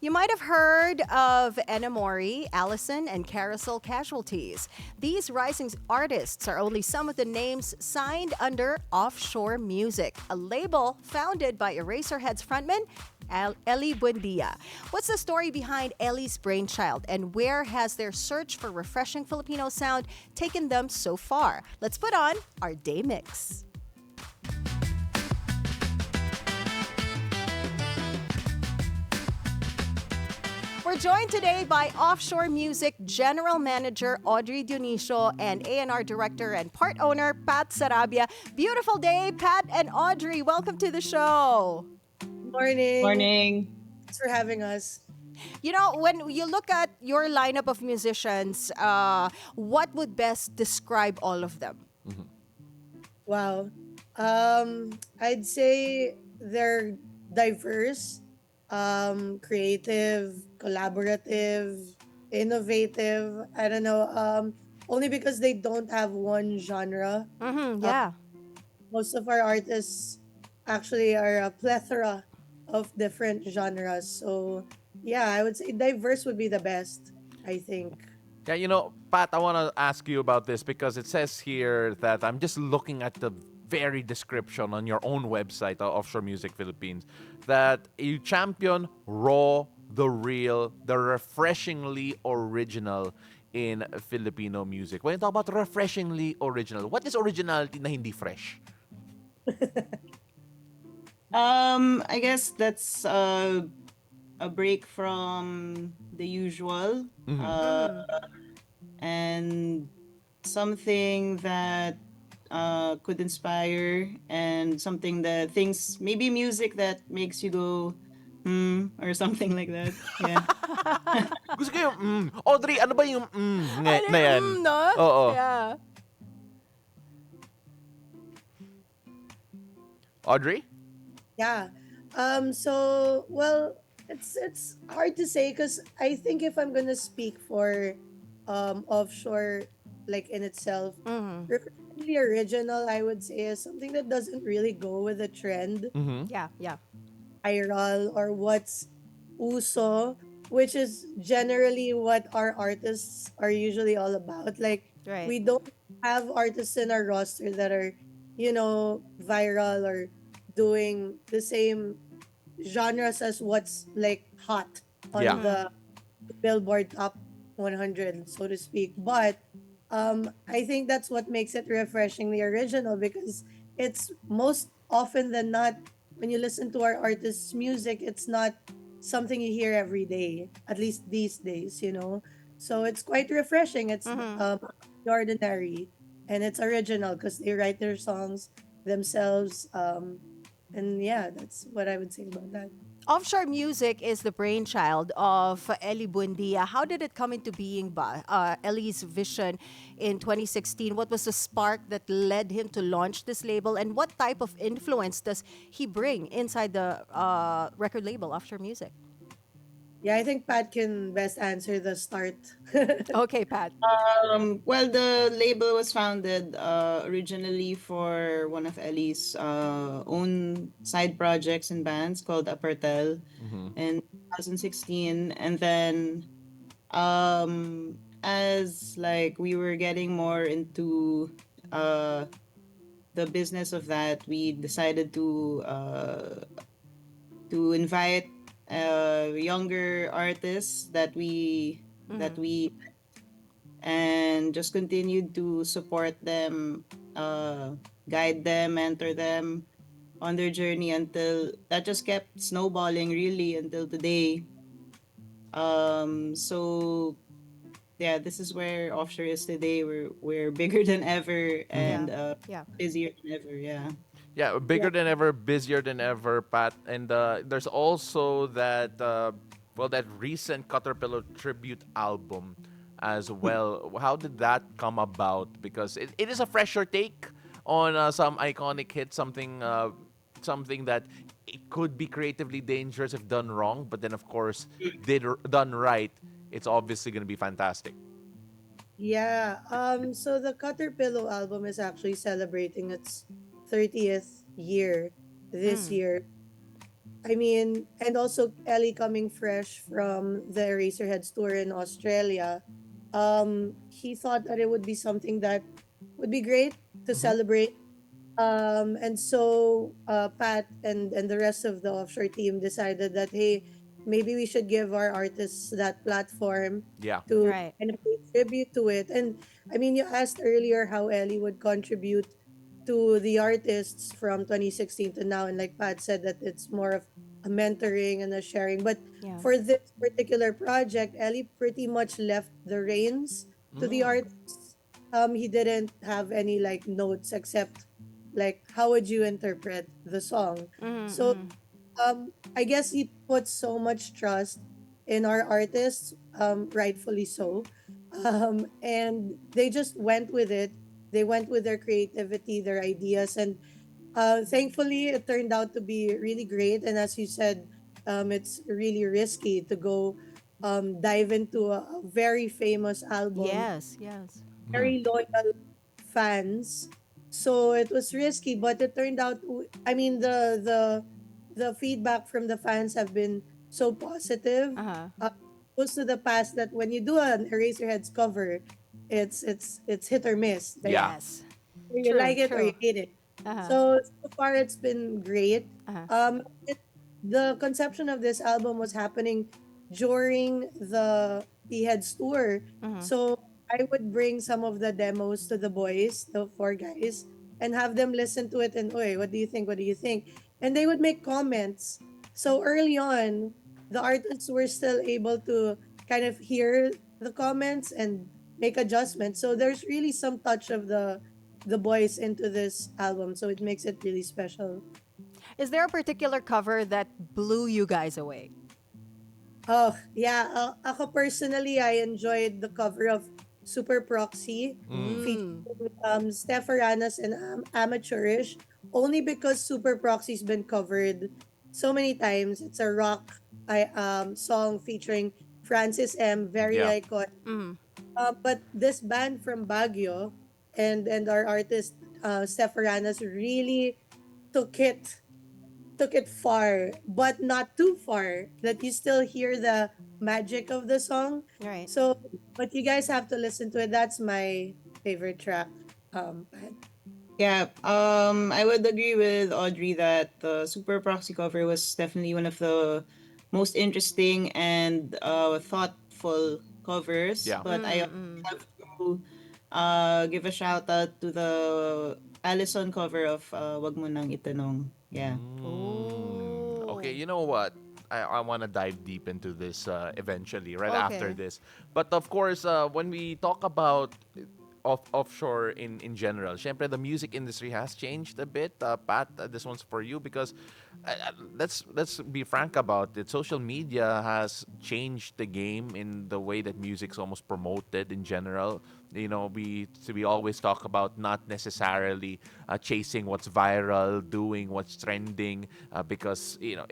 You might have heard of Enamori, Alyson, and Carousel Casualties. These rising artists are only some of the names signed under Offshore Music, a label founded by Eraserheads frontman Ely Buendia. What's the story behind Ely's brainchild, and where has their search for refreshing Filipino sound taken them so far? Let's put on our day mix. We're joined today by Offshore Music General Manager Audry Dionisio and A&R Director and part owner Pat Sarabia. Beautiful day, Pat and Audrey. Welcome to the show. Morning. Morning. Thanks for having us. You know, when you look at your lineup of musicians, what would best describe all of them? Wow. I'd say they're diverse, creative, collaborative, innovative. I don't know. Only because they don't have one genre. Yeah. Most of our artists actually are a plethora of different genres. So yeah, I would say diverse would be the best, I think. Yeah, Pat, I want to ask you about this because it says here that I'm just looking at the very description on your own website, Offshore Music Philippines, that you champion raw, the real, the refreshingly original in Filipino music. When you talk about refreshingly original, what is originality na hindi fresh? I guess that's a break from the usual, and something that could inspire, and something that things, maybe music that makes you go, or something like that. Yeah. Gusto ko yung Audrey, ano ba yung na yan? No? Oo. Yeah. Audrey? Yeah. So well, it's hard to say because I think if I'm gonna speak for offshore like in itself, really original I would say is something that doesn't really go with the trend, Yeah, yeah. viral or what's uso, which is generally what our artists are usually all about. Like Right. we don't have artists in our roster that are, viral or doing the same genres as what's like hot on Yeah. the Billboard Top 100, so to speak. But I think that's what makes it refreshingly original because it's most often than not, when you listen to our artists' music, it's not something you hear every day, at least these days. So it's quite refreshing. It's ordinary and it's original because they write their songs themselves. And yeah, that's what I would say about that. Offshore Music is the brainchild of Ely Buendia. How did it come into being, Ely's vision in 2016? What was the spark that led him to launch this label? And what type of influence does he bring inside the record label, Offshore Music? Yeah, I think Pat can best answer the start. Okay, Pat. Well, the label was founded originally for one of Ellie's own side projects and bands called Apertel in 2016, and then as like we were getting more into the business of that, we decided to invite younger artists that we and just continued to support them, guide them, mentor them on their journey until that just kept snowballing really until today. So yeah, this is where Offshore is today. We're bigger than ever and Yeah. busier than ever. Yeah. Yeah, bigger than ever, busier than ever, Pat. And there's also that, that recent Caterpillar tribute album as well. How did that come about? Because it is a fresher take on some iconic hit, something that it could be creatively dangerous if done wrong, but then of course, done right, it's obviously going to be fantastic. Yeah. So the Caterpillar album is actually celebrating its 30th year this year. I mean, and also Ellie coming fresh from the Eraserheads tour in Australia, he thought that it would be something that would be great to Mm-hmm. celebrate. And so Pat and the rest of the offshore team decided that, hey, maybe we should give our artists that platform Yeah. to Right. kind of pay tribute to it. And I mean, you asked earlier how Ellie would contribute to the artists from 2016 to now, and like Pat said, that it's more of a mentoring and a sharing. But Yeah. for this particular project, Ellie pretty much left the reins to the Mm. artists. He didn't have any like notes except like how would you interpret the song. So Mm-hmm. I guess he put so much trust in our artists, rightfully so. And they just went with it. They went with their creativity, their ideas, and thankfully it turned out to be really great. And as you said, it's really risky to go dive into a very famous album, Yes. Yes. Mm. very loyal fans. So it was risky, but it turned out. I mean, the feedback from the fans have been so positive. Uh huh. Opposed to the past, that when you do an Eraserheads cover, it's hit or miss. Like Yeah. Yes. you True. like it or you True. hate it. Uh huh. So far it's been great. Uh huh. The conception of this album was happening during the Heads tour. Mm-hmm. So I would bring some of the demos to the boys, the four guys, and have them listen to it and, oi, what do you think? What do you think? And they would make comments. So early on, the artists were still able to kind of hear the comments and make adjustments. So there's really some touch of the boys into this album. So it makes it really special. Is there a particular cover that blew you guys away? Oh, yeah. Ako personally, I enjoyed the cover of Super Proxy Mm. Mm. featuring Steph Aranas and Amateurish, only because Super Proxy's been covered so many times. It's a rock song featuring Francis M, very Yeah. iconic. Mm. But this band from Baguio and our artist Steph Aranas really took it took it far, but not too far, that you still hear the magic of the song. Right. So, but you guys have to listen to it. That's my favorite track. Pat. Yeah, I would agree with Audrey that the Super Proxy cover was definitely one of the most interesting and thoughtful covers. Yeah. But I also Mm. have to give a shout out to the Alyson cover of Wag Mo Nang Itanong. Yeah. Okay, Oh. you know what? I want to dive deep into this eventually, right after Okay. this. But of course, when we talk about offshore in general, syempre the music industry has changed a bit. Pat, this one's for you because let's be frank about it. Social media has changed the game in the way that music's almost promoted in general. You know, we always talk about not necessarily chasing what's viral, doing what's trending, because you know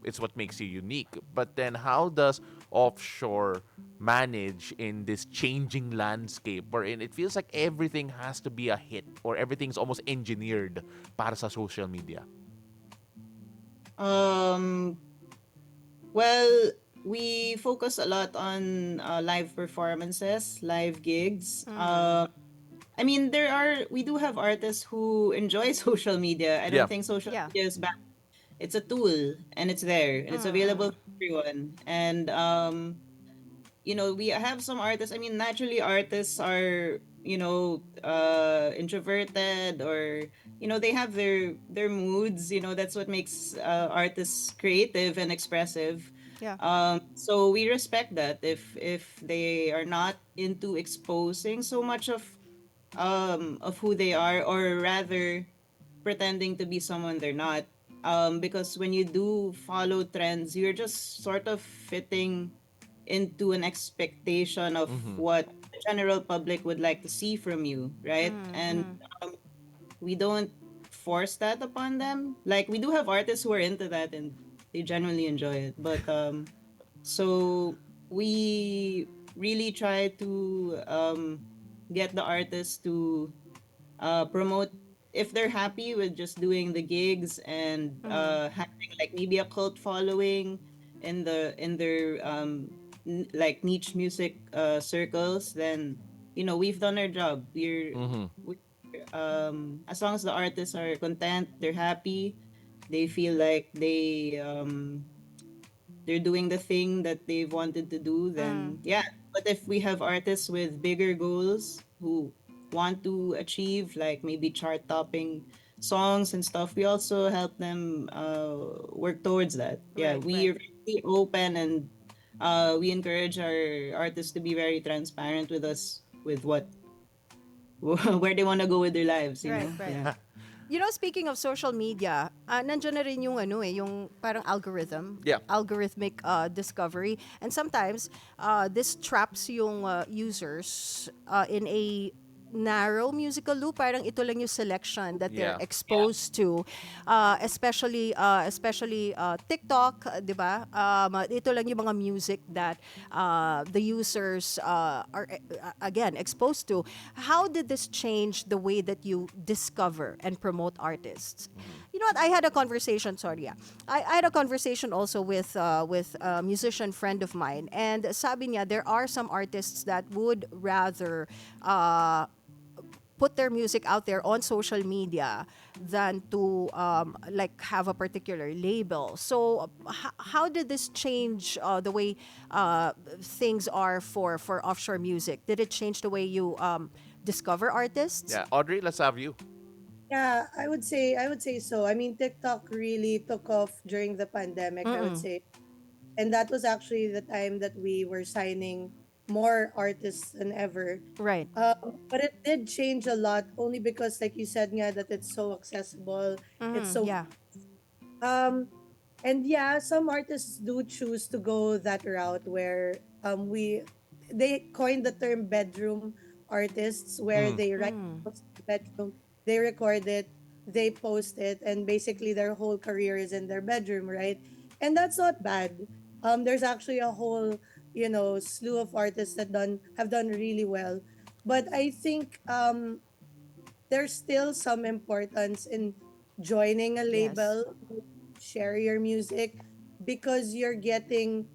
it's what makes you unique. But then, how does offshore manage in this changing landscape wherein it feels like everything has to be a hit or everything's almost engineered para sa social media? Um, well, we focus a lot on live performances, live gigs. Mm. I mean, we do have artists who enjoy social media. I don't Yeah. think social Yeah. media is bad. It's a tool and it's there and it's available Mm. for everyone. And we have some artists. I mean, naturally artists are, introverted, or they have their moods. That's what makes artists creative and expressive. Yeah. So we respect that if they are not into exposing so much of who they are, or rather pretending to be someone they're not. Because when you do follow trends, you're just sort of fitting into an expectation of Mm-hmm. what the general public would like to see from you, right? Mm. And Mm. we don't force that upon them. Like, we do have artists who are into that and they genuinely enjoy it. But so we really try to get the artists to promote if they're happy with just doing the gigs and having like maybe a cult following in their like niche music circles, then we've done our job. We as long as the artists are content, they're happy, they feel like they're doing the thing that they've wanted to do, then yeah. But if we have artists with bigger goals who want to achieve like maybe chart topping songs and stuff, we also help them work towards that. Yeah, Right, right. we're really open, and we encourage our artists to be very transparent with us with what where they want to go with their lives, Right, right. yeah. Speaking of social media, nandiyan na rin yung yung parang Yeah. algorithmic discovery. And sometimes, this traps yung users in a narrow musical loop. Parang ito lang yung selection that they're Yeah. exposed to. Especially TikTok, di ba? Ito lang yung mga music that the users are, again, exposed to. How did this change the way that you discover and promote artists? You know what? I had a conversation. Sorry, yeah. I had a conversation also with a musician friend of mine, and sabi niya there are some artists that would rather put their music out there on social media than to like have a particular label. So how did this change the way things are for offshore music? Did it change the way you discover artists? Yeah. Audrey, let's have you. Yeah, I would say so. I mean, TikTok really took off during the pandemic, I would Mm-mm. say. And that was actually the time that we were signing more artists than ever. Right. But it did change a lot only because, like you said, yeah, that it's so accessible. It's Mm, so yeah. um, and yeah, some artists do choose to go that route where they coined the term bedroom artists, where Mm. they write Mm, songs in the bedroom, they record it, they post it, and basically their whole career is in their bedroom, right? And that's not bad. There's actually a whole, slew of artists that done have done really well. But I think there's still some importance in joining a yes. label, share your music, because you're getting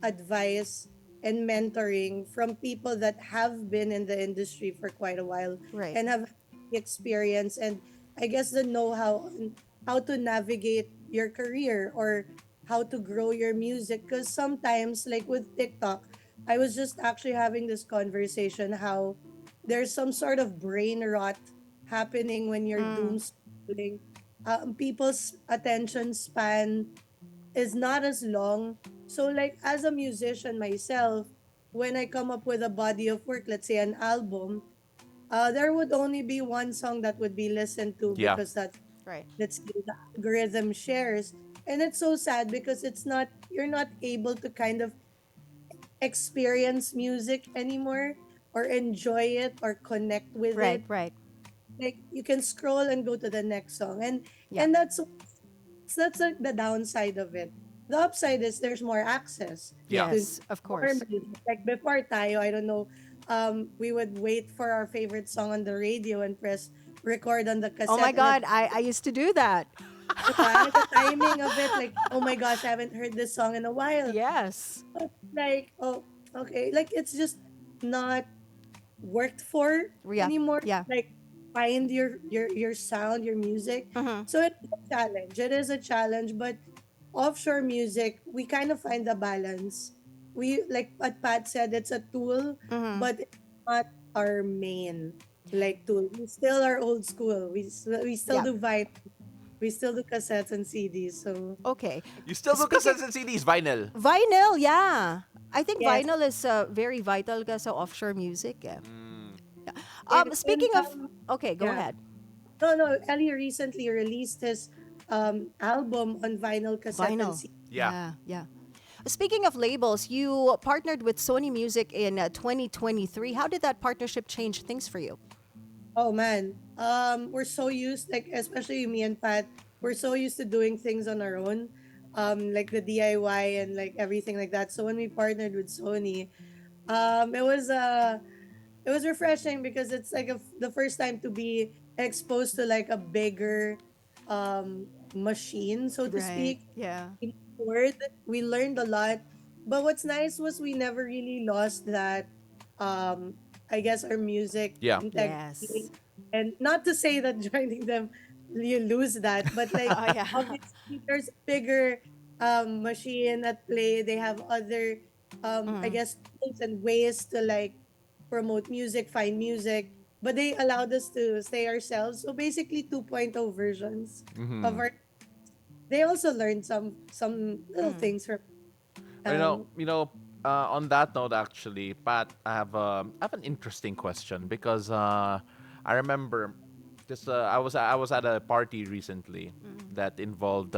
advice and mentoring from people that have been in the industry for quite a while Right. and have experience, and I guess the know-how on how to navigate your career or how to grow your music. Because sometimes, like with TikTok, I was just actually having this conversation how there's some sort of brain rot happening when you're Mm, doom scrolling. People's attention span is not as long. So, like, as a musician myself, when I come up with a body of work, let's say an album, there would only be one song that would be listened to Yeah. because right. that's the algorithm shares. And it's so sad because you're not able to kind of experience music anymore or enjoy it or connect with Right, it. right. Like, you can scroll and go to the next song, and Yeah. and that's like the downside of it. The upside is there's more access Yeah. to Yes, of more course. music. Like before tayo, I don't know, we would wait for our favorite song on the radio and press record on the Oh my cassette, and God, I used to do that. the timing of it, like, oh my gosh, I haven't heard this song in a while. Yes. Like, oh, okay, like it's just not worked for Yeah. anymore. Yeah. Like, find your sound, your music. Mm-hmm. So it's a challenge. It is a challenge, but offshore music, we kind of find the balance. We, like what Pat said, it's a tool, Mm-hmm. but it's not our main like tool. We still are old school. We still Yeah. do vinyl. We still do cassettes and CDs. So Okay. You still do Speaking cassettes and CDs, vinyl. vinyl, yeah. I think yes, vinyl is very vital ka sa offshore music. Eh. Mm. Yeah. and Speaking of, okay, go yeah. ahead. No, Ellie recently released his album on vinyl, cassette, and Vinyl. CD. Yeah. Yeah, yeah. Speaking of labels, you partnered with Sony Music in 2023. How did that partnership change things for you? Oh man, we're so used, like especially me and Pat, we're so used to doing things on our own, like the DIY and like everything like that. So when we partnered with Sony, it was refreshing because it's like the first time to be exposed to like a bigger machine, so to Right. speak. Yeah. We toured, we learned a lot. But what's nice was we never really lost that um I guess our music Yeah. Yes. integrity. And not to say that joining them you lose that, but like Oh yeah. obviously there's bigger machine at play. They have other I Mm. guess tools and ways to like promote music, find music, but they allowed us to stay ourselves. So basically 2.0 versions of Mm-hmm. our. They also learned some little Mm. things from You know, um you know. On that note, actually, Pat, I have an interesting question because I remember just I was at a party recently Mm. that involved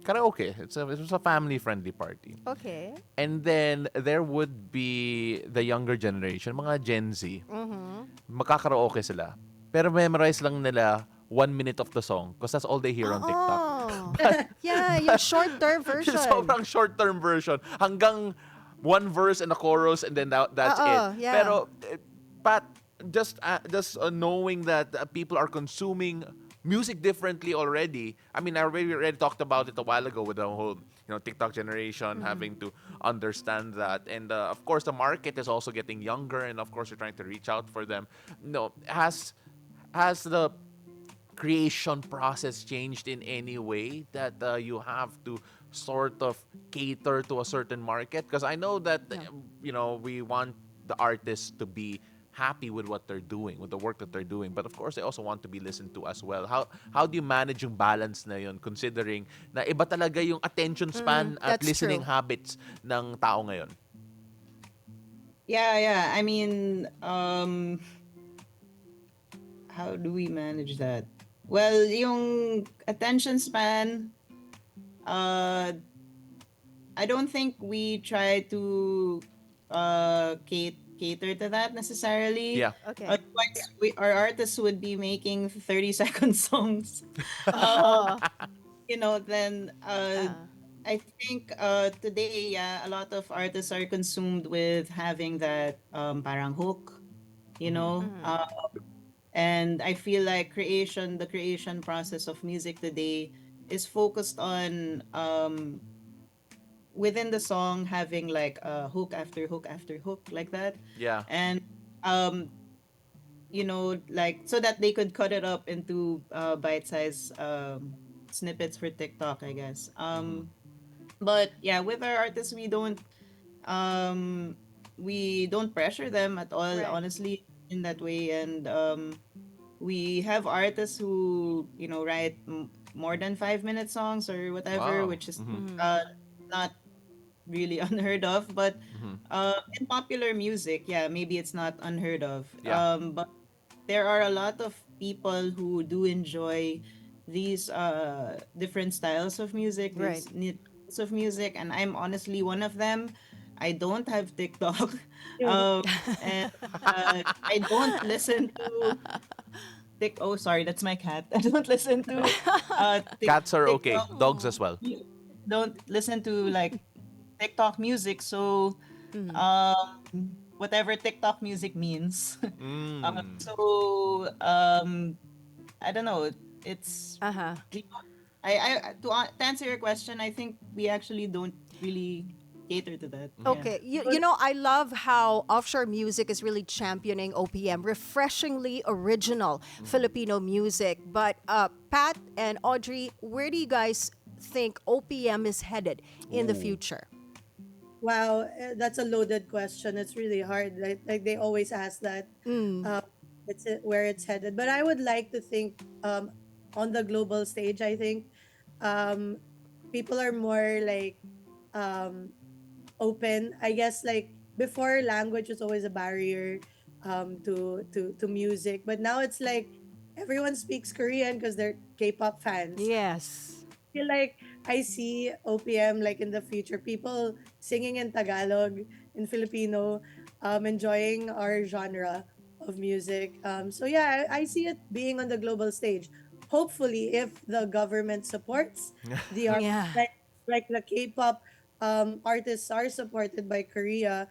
karaoke. It was a family friendly party, Okay. and then there would be the younger generation, mga Gen Z. Mm-hmm. Magkakaraoke sila, pero memorize lang nila 1 minute of the song because that's all they hear on TikTok. Oh. But Yeah, yung short-term version. sobrang short-term version. Hanggang one verse and a chorus and then that's it. Yeah. Pero, Pat, just knowing that people are consuming music differently already. I mean, we already talked about it a while ago with the whole, TikTok generation Mm-hmm. having to understand that. And of course, the market is also getting younger, and of course, you're trying to reach out for them. No, has the creation process changed in any way that you have to sort of cater to a certain market? Because I know that Yeah. we want the artists to be happy with what they're doing, with the work that they're doing, but of course they also want to be listened to as well. How do you manage yung balance na yun, considering na iba talaga yung attention Mm, span at that's listening true. habits ng tao ngayon? Yeah, yeah. I mean, how do we manage that? Well, yung attention span, uh, I don't think we try to cater to that necessarily. Yeah. Okay. Otherwise, our artists would be making 30-second songs. Um, Oh. then Uh. I think today, yeah, a lot of artists are consumed with having that parang hook, you Mm-hmm. know. Mm. And I feel like the creation process of music today is focused on within the song having like a hook after hook after hook like that, Yeah. and um, like so that they could cut it up into bite-sized snippets for TikTok, I guess. Mm-hmm. But yeah, with our artists, um we don't pressure them at all, Right. honestly, in that way. And we have artists who write more than 5-minute songs or whatever, Wow. which is Mm-hmm. Mm. not really unheard of. But Mm-hmm. in popular music, yeah, maybe it's not unheard of. Yeah. But there are a lot of people who do enjoy these different styles of music, Right. types of music, and I'm honestly one of them. I don't have TikTok, you and I don't listen to Oh, sorry, that's my cat. I don't listen to Cats are okay. TikTok. Dogs Oh. as well. Don't listen to like TikTok music. So Mm. whatever TikTok music means. Mm. So I don't know. It's Uh-huh. to answer your question, I think we actually don't really cater to that. Yeah. Okay, you know, I love how offshore music is really championing OPM, refreshingly original Filipino music. But Pat and Audrey, where do you guys think OPM is headed in the Ooh. future? Wow, that's a loaded question. It's really hard. Like they always ask that. Mm, Um, where it's headed. But I would like to think on the global stage. I think um, people are more like um, open. I guess like before, language was always a barrier to music, but now it's like everyone speaks Korean because they're K-pop fans. yes. Feel like I see OPM like in the future, people singing in Tagalog, in Filipino, enjoying our genre of music. So yeah, I see it being on the global stage. Hopefully, if the government supports the art, Yeah. like the K-pop artists are supported by Korea,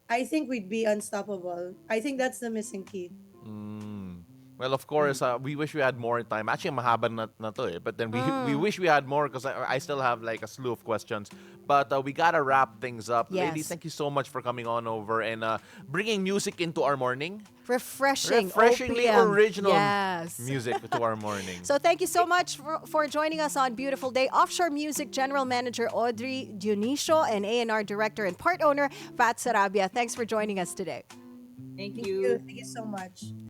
I think we'd be unstoppable. I think that's the missing key. Mm. Well, of course, we wish we had more time. Actually, mahaba na to eh. But then we wish we had more because I still have like a slew of questions. But we gotta wrap things up. Ladies, Yes. thank you so much for coming on over and bringing music into our morning. Refreshing. Refreshingly OPM. original Yes. music to our morning. So thank you so much for joining us on Beautiful Day. Offshore Music General Manager Audry, Dionisio, and A&R Director and part owner Pat Sarabia. Thanks for joining us today. Thank Thank you. you. Thank you so much.